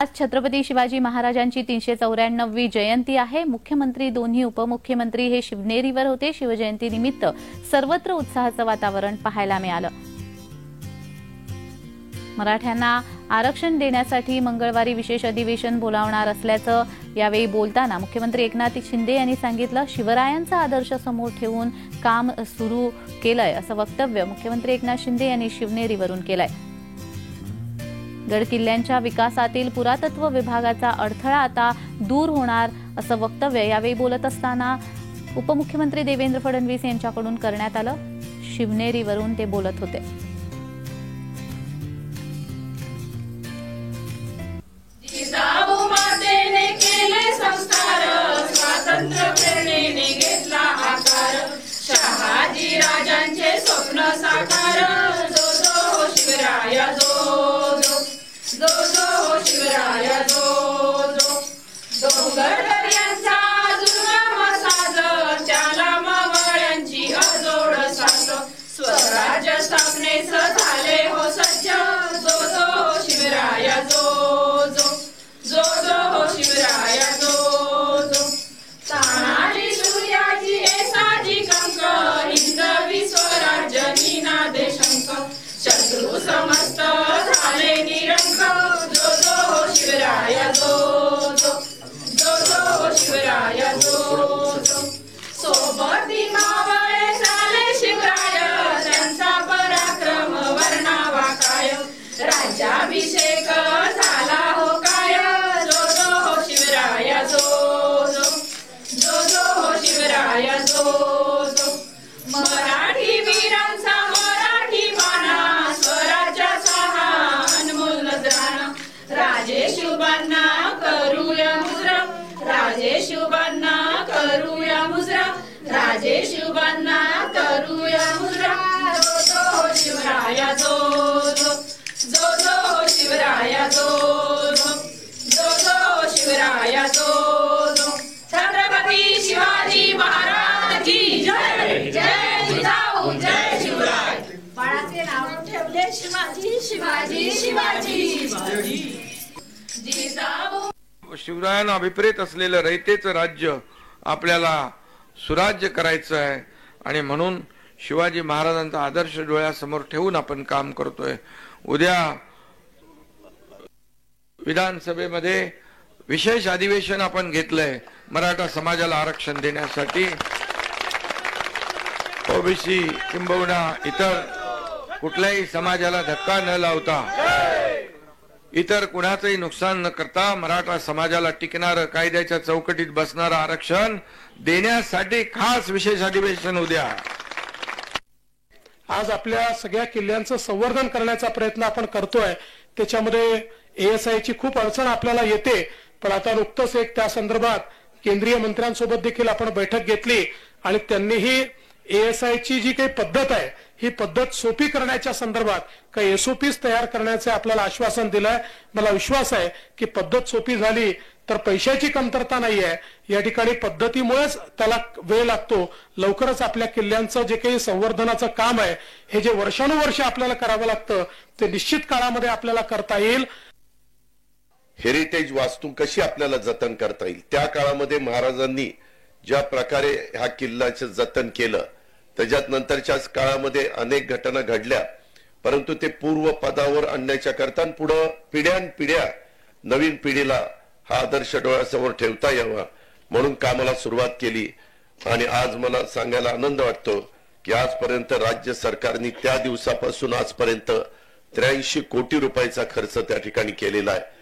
आज छत्रपती शिवाजी महाराजांची 394वी जयंती आहे। मुख्यमंत्री दोन्ही उपमुख्यमंत्री हे शिवनेरीवर होते। शिवजयंतीनिमित्त सर्वत्र उत्साहाचं वातावरण पाहायला मिळालं। मराठ्यांना आरक्षण देण्यासाठी मंगळवारी विशेष अधिवेशन बोलावणार असल्याचं यावेळी बोलताना मुख्यमंत्री एकनाथ शिंदे यांनी सांगितलं। शिवरायांचा आदर्श समोर ठेवून काम सुरू केलंय असं वक्तव्य मुख्यमंत्री एकनाथ शिंदे यांनी शिवनेरीवरून केलंय। गडकिल्ल्यांच्या विकासातील पुरातत्व विभागाचा अडथळा आता दूर होणार असं वक्तव्य यावेळी बोलत असताना उपमुख्यमंत्री देवेंद्र फडणवीस यांच्याकडून करण्यात आलं। शिवनेरीवरून ते बोलत होते। स्वातंत्र्य प्रेरणेने घेतला आकार, शहाजी राजांचे स्वप्न साकार। जो जो हो शिवराया जो जो, जो जो हो शिवराया जो जो। डोंगर दर्यांचा दुर्गम साज, त्याला मावळ्यांची अजोड साथ। स्वराज्य स्थापनेस झाले हो सज्ज, जो जो हो शिवराया जो जो, जो जो हो शिवराया जो जो। तानाजी सूर्याची साजी कंक, हिंदवी स्वराज्य निनादे शंक। शत्रू समस्त झाले निरंक, जो जो हो शिवराया जो जो, जो जो हो शिवराया जो जो। सोबती मावळे झाले शिवराय, त्यांचा पराक्रम वर्णावा काय। राज्याभिषेक झाला हो काय, जो जो हो शिवराया जो जो, जो जो हो शिवराया जो जो। मराठी वीरांचा मराठी बाणा, स्वराज्याचा हा अनमोल नजराणा। राजे शिवबांना करूया मुजरा, राजे शिवबांना करूया मुजरा, राजे शिवबांना करूया मुजरा। जो जो हो शिवराया जो जो, जो जो हो शिवराया जो जो, जो जो हो शिवराया जो जो। छत्रपती शिवाजी महाराज की जय, जय जिजाऊ जय शिवराय। बाळाचे नाव ठेवले शिवाजी शिवाजी शिवाजी। जिजाऊ शिवरायांना अभिप्रेत असलेलं रयतेचं राज्य आपल्याला सुराज्य करायचं आहे आणि म्हणून शिवाजी महाराजांचा आदर्श डोळ्यासमोर ठेवून आपण काम करतोय। उद्या विधानसभेमध्ये विशेष अधिवेशन आपण घेतलंय मराठा समाजाला आरक्षण देण्यासाठी। ओबीसी किंबहुना इतर कुठल्याही समाजाला धक्का न लावता, इतर कुणाचंही नुकसान न करता मराठा समाजाला टिकणारं, कायद्याच्या चौकटीत बसणारं आरक्षण देण्यासाठी खास विशेष अधिवेशन उद्या। आज आपल्या सगळ्या किल्ल्यांचं संवर्धन करण्याचा प्रयत्न आपण करतोय। त्याच्यामध्ये एएसआयची खूप अडचण आपल्याला येते, पण आता नुकतंच एक त्या संदर्भात केंद्रीय मंत्र्यांसोबत देखील आपण बैठक घेतली आणि त्यांनीही एएसआयची जी काही पद्धत आहे ही पद्धत सोपी करण्याच्या संदर्भात काही एसओपीज तयार करण्याचे आपल्याला आश्वासन दिलंय। मला विश्वास आहे की पद्धत सोपी झाली तर पैशाची कमतरता नाहीये, या ठिकाणी पद्धतीमुळेच त्याला वेळ लागतो। लवकरच आपल्या किल्ल्यांचं जे काही संवर्धनाचं काम आहे हे जे वर्षानुवर्ष आपल्याला करावं लागतं ते निश्चित काळामध्ये आपल्याला करता येईल। हेरिटेज वास्तू कशी आपल्याला जतन करता येईल, त्या काळामध्ये महाराजांनी ज्या प्रकारे ह्या किल्ल्याचं जतन केलं त्याच्यात नंतरच्याच काळामध्ये अनेक घटना घडल्या, परंतु ते पूर्व पदावर आणण्याच्या करता पुढे पिढ्यानपिढ्या नवीन पिढीला हा आदर्श डोळ्यासमोर ठेवता यावा म्हणून कामाला सुरुवात केली। आणि आज मला सांगायला आनंद वाटतो की आजपर्यंत राज्य सरकारने त्या दिवसापासून आजपर्यंत 83 कोटी रुपयाचा खर्च त्या ठिकाणी केलेला आहे।